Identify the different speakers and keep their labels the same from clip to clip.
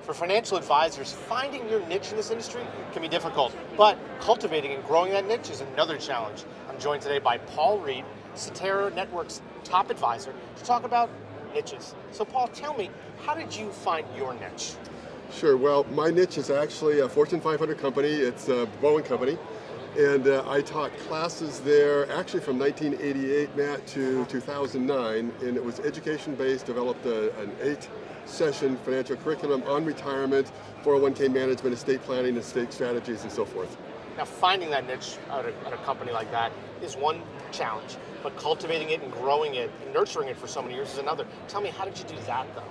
Speaker 1: For financial advisors, finding your niche in this industry can be difficult, but cultivating and growing that niche is another challenge. I'm joined today by Paul Ried, Cetera Network's top advisor, to talk about niches. So Paul, tell me, how did you find your niche?
Speaker 2: Sure, well, my niche is actually a Fortune 500 company. It's a Boeing company. And I taught classes there actually from 1988, Matt, to 2009. And it was education-based, developed an 8-session financial curriculum on retirement, 401k management, estate planning, estate strategies, and so forth.
Speaker 1: Now, finding that niche at a company like that is one challenge, but cultivating it and growing it and nurturing it for so many years is another. Tell me, how did you do that, though?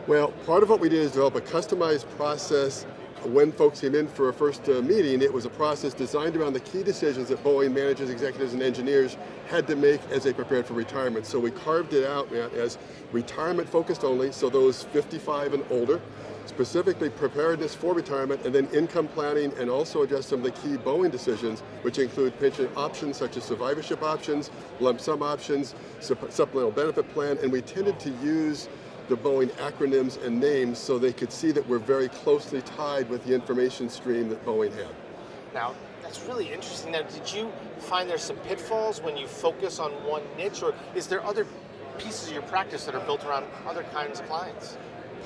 Speaker 2: Well, part of what we did is develop a customized process. When folks came in for a first meeting, it was a process designed around the key decisions that Boeing managers, executives, and engineers had to make as they prepared for retirement. So we carved it out, Matt, as retirement focused only, so those 55 and older, specifically preparedness for retirement, and then income planning, and also address some of the key Boeing decisions, which include pension options such as survivorship options, lump sum options, supplemental benefit plan, and we tended to use the Boeing acronyms and names so they could see that we're very closely tied with the information stream that Boeing had.
Speaker 1: Now, that's really interesting. Now, did you find there's some pitfalls when you focus on one niche, or is there other pieces of your practice that are built around other kinds of clients?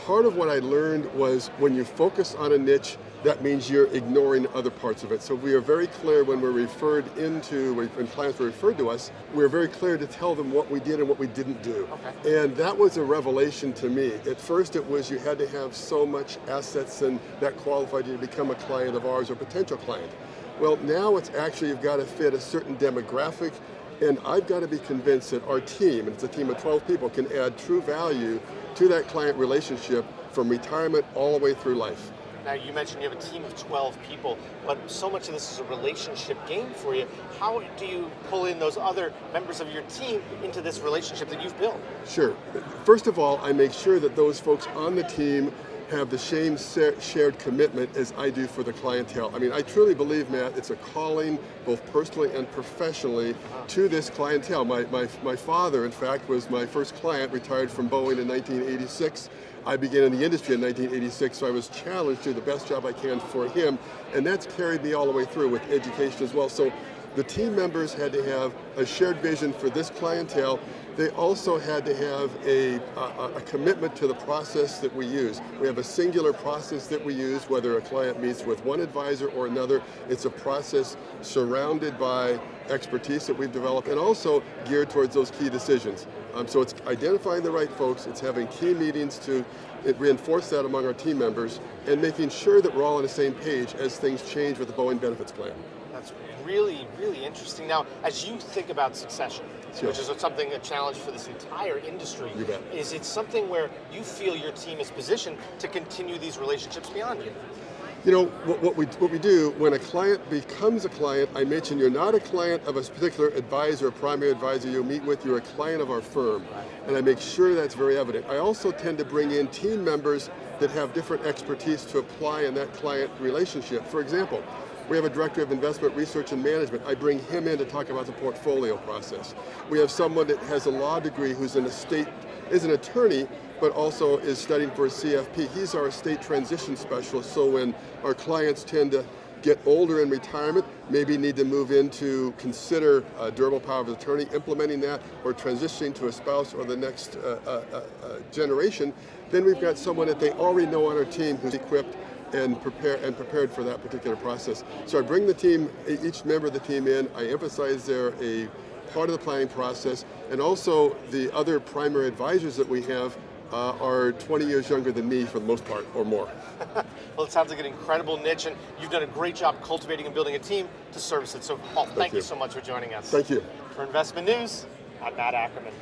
Speaker 2: Part of what I learned was when you focus on a niche, that means you're ignoring other parts of it. So we are very clear when we're referred into, when clients were referred to us, we're very clear to tell them what we did and what we didn't do.
Speaker 1: Okay.
Speaker 2: And that was a revelation to me. At first it was you had to have so much assets and that qualified you to become a client of ours or potential client. Well, now it's actually you've got to fit a certain demographic, and I've got to be convinced that our team, and it's a team of 12 people, can add true value to that client relationship from retirement all the way through life.
Speaker 1: Now, you mentioned you have a team of 12 people, but so much of this is a relationship game for you. How do you pull in those other members of your team into this relationship that you've built?
Speaker 2: Sure. First of all, I make sure that those folks on the team have the same shared commitment as I do for the clientele. I mean, I truly believe, Matt, it's a calling, both personally and professionally, to this clientele. My father, in fact, was my first client, retired from Boeing in 1986. I began in the industry in 1986, so I was challenged to do the best job I can for him, and that's carried me all the way through with education as well. So the team members had to have a shared vision for this clientele. They also had to have a commitment to the process that we use. We have a singular process that we use, whether a client meets with one advisor or another. It's a process surrounded by expertise that we've developed and also geared towards those key decisions. So it's identifying the right folks, it's having key meetings to reinforce that among our team members, and making sure that we're all on the same page as things change with the Boeing benefits plan.
Speaker 1: That's really, really interesting. Now, as you think about succession, which is a challenge for this entire industry,
Speaker 2: You bet.
Speaker 1: is it something where you feel your team is positioned to continue these relationships beyond you?
Speaker 2: You know, what we do, when a client becomes a client, I mentioned you're not a client of a particular advisor, a primary advisor you meet with, you're a client of our firm. And I make sure that's very evident. I also tend to bring in team members that have different expertise to apply in that client relationship. For example, we have a director of investment research and management. I bring him in to talk about the portfolio process. We have someone that has a law degree who's is an attorney, but also is studying for a CFP. He's our estate transition specialist, so when our clients tend to get older in retirement, maybe need to move into consider durable power of attorney, implementing that, or transitioning to a spouse or the next generation, then we've got someone that they already know on our team who's equipped and prepared for that particular process. So I bring the team, each member of the team in, I emphasize they're a part of the planning process, and also the other primary advisors that we have are 20 years younger than me for the most part, or more.
Speaker 1: Well, it sounds like an incredible niche, and you've done a great job cultivating and building a team to service it. So, Paul, thank you so much for joining us.
Speaker 2: Thank you.
Speaker 1: For Investment News, I'm Matt Ackerman.